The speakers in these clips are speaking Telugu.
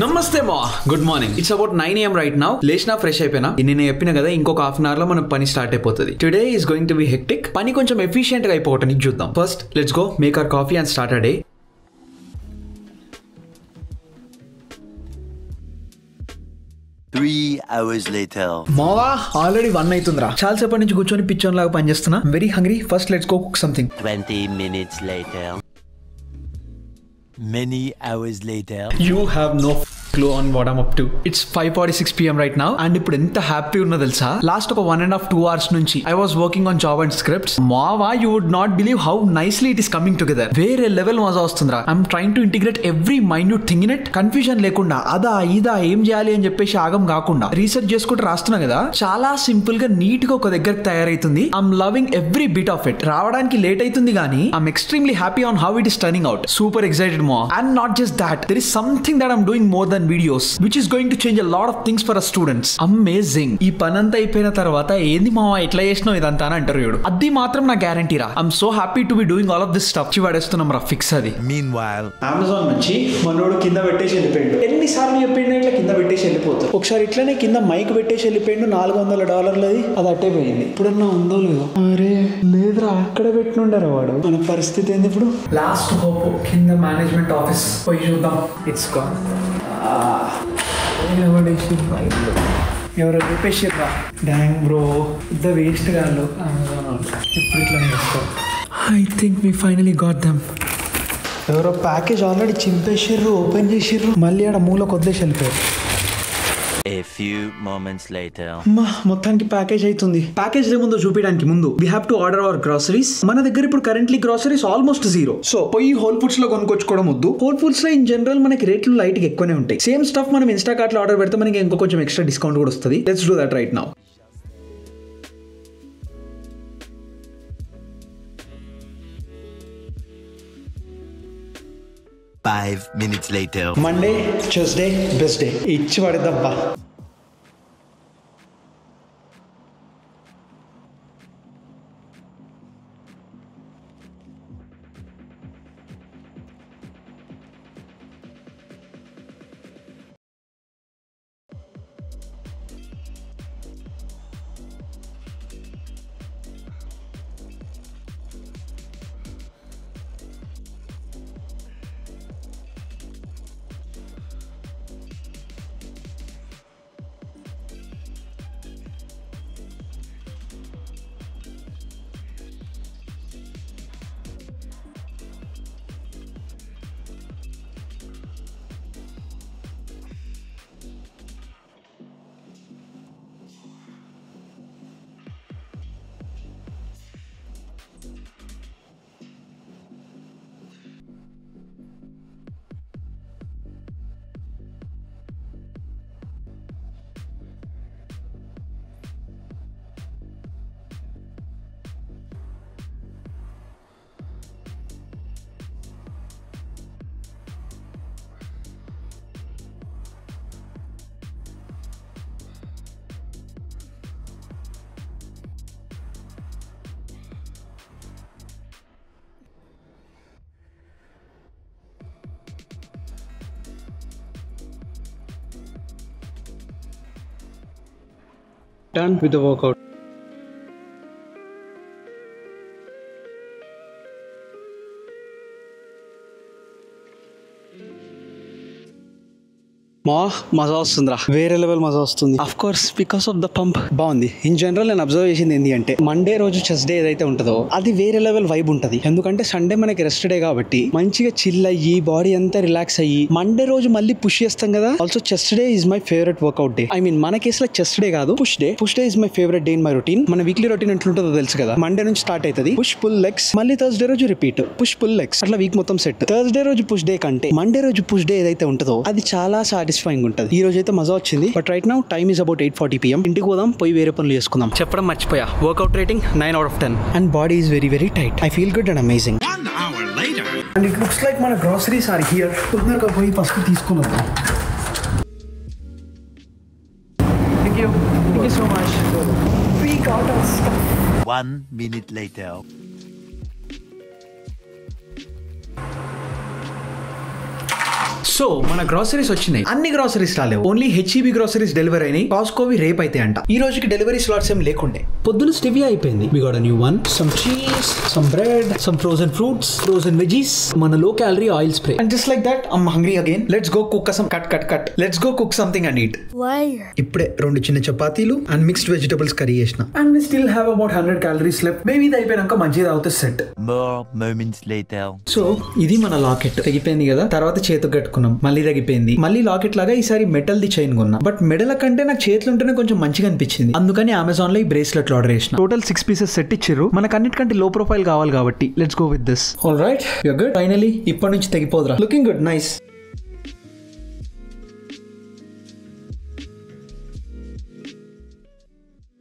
నమస్తే మా good morning. It's about 9 AM right now. లేచినా ఫ్రెష్ అయిపోయినా. నేను చెప్పిన కదా ఇంకొక హాఫ్ అన్ అవర్ లో మన పని స్టార్ట్ అయిపోతుంది. Today is going to be hectic. పని కొంచెం ఎఫిషియెంట్ గా అయిపోవటానికి చూద్దాం. First let's go make our coffee and start our day. మావా ఆల్రెడీ 1 అవుతుందిరా. చాలా సేపటి నుంచి కూర్చొని పిచ్చోన్ లాగా పని చేస్తున్నా. Very hungry. First let's go cook something. 20 minutes later. Many hours later. You have no clue on what I'm up to. It's 5:46 PM right now and ఇప్పుడు ఎంత హ్యాపీ ఉన్నా తెలుసా. లాస్ట్ ఒక 1.5-2 hours నుంచి I was working on job and scripts. మావా you would not believe how nicely it is coming together. వేరే లెవెల్ మజా వస్తుందిరా. I'm trying to integrate every minute thing in it. Confusion లేకుండా అదా ఇదా ఏం చేయాలి అని చెప్పేసి ఆగం కాకుండా రీసెర్చ్ చేసుకుంటూ రాస్తున్నా కదా. చాలా సింపుల్ గా నీట్ గా ఒక దగ్గరకు తయారైతుంది. I'm loving every bit of it. రావడానికి లేట్ అవుతుంది కానీ I'm extremely happy on how it is turning out. Super excited ma. And not just that, there is something that I'm doing more than videos which is going to change a lot of things for us students. Amazing. ఈ పనంతా అయిపోయిన తర్వాత ఏంది మావా ఎట్లా చేసినావు ఇదంతా అని అంటారు చూడు. అది మాత్రం నా గ్యారంటీ రా. I'm so happy to be doing all of this stuff. చివాడేస్తున్నాం రా ఫిక్స్ అది. Meanwhile, అమెజాన్ నుంచి మనోడు కింద పెట్టేసి వెళ్ళిపోయాడు. ఎన్నిసార్లు చెప్పిండు ఇట్లా కింద పెట్టేసి వెళ్ళిపోతాడు. ఒకసారి ఇట్లానే కింద మైక్ పెట్టేసి వెళ్ళిపోయాడు. $400 అది అట్టే పోయింది. ఇప్పుడన్నా ఉందో లేదో. అరే లేదురా అక్కడ పెట్టినుండరా వాడు. మన పరిస్థితి ఏంది ఇప్పుడు. లాస్ట్ హోప్ కింద మేనేజ్మెంట్ ఆఫీస్ పోయి చూద్దాం. It's gone. ఎవరో చెప్పేసిర్రా. డ్యాంగ్ బ్రో ద వేస్ట్ గాళ్ళు ఎప్పుడు ఇట్లా చేస్తాం. I think we finally got them. ఎవరో ప్యాకేజ్ ఆల్రెడీ చింపేసిర్రు, ఓపెన్ చేసిర్రు, మళ్ళీ ఆడ మూలకు వదిలేసి వెళ్ళిపోయారు. a few moments later. మొత్తానికి ప్యాకేజ్ అవుతుంది. ప్యాకేజ్ ఏముందో చూపించడానికి ముందు we have to order our groceries. మన దగ్గర ఇప్పుడు కరెంట్లీ గ్రాసరీస్ ఆల్మోస్ట్ 0. సో పోయి హోల్ ఫుడ్స్ లో కొనుక్కొచ్చుకోవడం వద్దు. హోల్ ఫుడ్స్ లో ఇన్ జనరల్ మనకి రేట్లు లైట్ గా ఎక్కువనే ఉంటాయి. సేమ్ స్టఫ్ మనం ఇన్స్టాకార్ట్ లో ఆర్డర్ పెడితే మనకి ఇంకో కొంచెం ఎక్స్ట్రా డిస్కౌంట్ కూడా వస్తుంది. Let's do that right now. Five minutes later. Monday, Tuesday, best day ఇచ్చి పడేద్దబ్బా. Done with the workout. మజా వస్తుందిరా. వేరే లెవెల్ మజా వస్తుంది. Of course because of the pump. బాగుంది. ఇన్ జనరల్ నేను అబ్జర్వ్ చేసింది ఏంటి అంటే మండే రోజు చెస్ట్ డే ఏదైతే ఉంటుందో అది వేరే లెవెల్ వైబ్ ఉంటుంది. ఎందుకంటే సండే మనకి రెస్ట్ డే కాబట్టి మంచిగా చిల్ అయ్యి బాడీ అంతా రిలాక్స్ అయ్యి మండే రోజు మళ్ళీ పుష్ చేస్తాం కదా. Also chest day is my favourite workout day. I mean మన కేసులో చెస్ట్ డే కాదు, push day. Push day is my favourite day in my routine. మన వీక్లీ రొటీన్ ఎట్లుంటుందో తెలుసు కదా. మండే నుంచి స్టార్ట్ అవుతుంది పుష్ పుల్ లెగ్స్, మళ్ళీ థర్స్డే రోజు రిపీట్ పుష్ పుల్ లెగ్స్, అట్లా వీక్ మొత్తం సెట్. థర్స్డే రోజు పుష్ డే కంటే మండే రోజు పుష్ డే ఏదైతే ఉంటుందో అది చాలా సాటిస్ఫైయింగ్ ఉంటుంది. ఈ రోజు అయితే మజా వచ్చింది. But right now time is about 8:40 PM. ఇంటికి పోదాం, పోయి వేరే పనులు చేసుకుందాం. చెప్పడం మర్చిపోయా, workout rating 9/10 and body is very very tight. I feel good and amazing. And it looks like మన గ్రాసరీస్ ఆర్ హియర్. తొందరగా పోయి ఫస్ట్ తీసుకున్నాం. Thank you so much. We got our stuff. 1 minute later. So మన గ్రాసరీస్ వచ్చినాయి. అన్ని గ్రాసరీస్ రాలేవు, ఓన్లీ హెచ్ఈబి గ్రాసరీస్ డెలివరీ అయినాయి. కాస్కోవి రేపు అయితే అంట. ఈ రోజుకి డెలివరీ స్లాట్స్ ఏం లేకుండే. పొద్దున స్టెవియా అయిపోయింది. We got a new one, some cheese, some bread, some frozen fruits, frozen veggies, మన low calorie oil spray. And just like that I'm hungry again. Let's go cook some cut. Let's go cook something and eat. ఇప్పుడే 2 చిన్న చపాతీలు అండ్ మిక్స్డ్ వెజిటబుల్స్ కర్రీ చేసిన. And we still have about 100 calories left. Maybe ఇది అయిపోయాక మంచిగా అవుతే set. More moments later. So ఇది మన లాకెట్. తెగిపోయింది కదా, తర్వాత చేతికి కట్టుకున్నాం, మళ్ళీ తెగిపోయింది. మళ్ళీ లాకెట్ లాగా ఈసారి మెటల్ ది చైన్ కొన్నా. బట్ మెడల కంటే నాకు చేతులు ఉంటేనే కొంచెం మంచిగా అనిపించింది. అందుకని అమెజాన్ లో ఈ బ్రేస్లెట్ ఆర్డర్ చేసిన. టోటల్ 6 pieces సెట్ ఇచ్చిర్రు. మనకు అన్నిటికంటే లో ప్రొఫైల్ కావాలి కాబట్టి let's go with this. All right, you are good. Finally ఇప్పటి నుంచి తెగిపోదురా. Looking good, nice.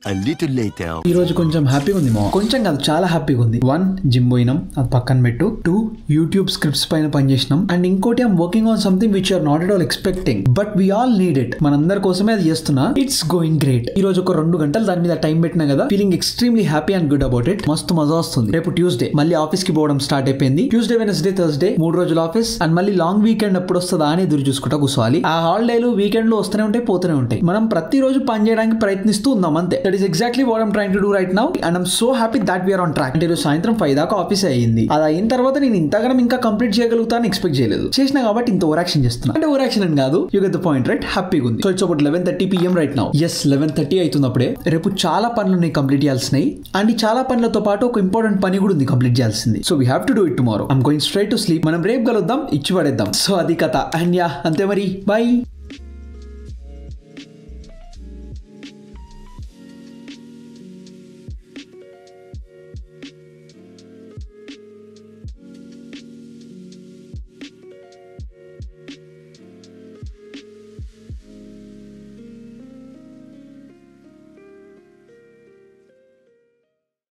A little later. ఈ రోజు కొంచెం హ్యాపీగా ఉంది. కొంచెం కాదు, చాలా హ్యాపీగా ఉంది. 1 జిమ్ పోయినాం, అది పక్కన పెట్టు. 2 యూట్యూబ్ స్క్రిప్ట్స్ పైన పనిచేసినాం. అండ్ ఇంకోటి I'm working on something which are not at all expecting, but we all need it. మనందరి కోసమే అది చేస్తున్నా. It's going great. ఈ రోజు ఒక 2 గంటలు దాని మీద టైం పెట్టినా కదా, feeling extremely happy and good about it. మస్తు మజా వస్తుంది. రేపు ట్యూస్డే మళ్ళీ ఆఫీస్ కి పోవడం స్టార్ట్ అయిపోయింది. ట్యూస్డే, వెనస్డే, థర్స్డే 3 రోజులు ఆఫీస్. అండ్ మళ్ళీ లాంగ్ వీకెండ్ ఎప్పుడు వస్తుందా అని ఎదురు చూసుకుంటా కూర్చోవాలి. ఆ హాలిడేలు వీకెండ్ లో వస్తూనే ఉంటాయి, పోతూనే ఉంటాయి. మనం ప్రతి రోజు పని చేయడానికి ప్రయత్నిస్తూ ఉందాం అంతే. That is exactly what trying to do right now and I'm so happy that we are on track. అంటే సాయంత్రం 5 దాకా ఆఫీస్ అయ్యింది. అది అయిన తర్వాత నేను ఇంతగానం ఇంకా కంప్లీట్ చేయగలుగుతాను ఎక్స్పెక్ట్ చేయలేదు. చేసినా కాబట్టి ఇంత ఓవర్ యాక్షన్ చేస్తున్నా. అంటే ఓవర్ యాక్షన్ అని కాదు, you get the point right. హ్యాపీగా ఉంది. So it's about 11:30 PM right now. Yes, 11:30 అవుతుంది అప్పుడే. రేపు చాలా పనులు ఉన్నాయి కంప్లీట్ చేయాల్సినవి. అండ్ ఈ చాలా పనులతో పాటు ఒక ఇంపార్టెంట్ పని కూడా ఉంది కంప్లీట్ చేయాల్సింది. So we have to do it tomorrow. I'm going straight to sleep. మనం రేపు కలుద్దాం, ఇచ్చి పడేద్దాం. సో అది కథ. అండ్ యా, అంతే మరి. బై.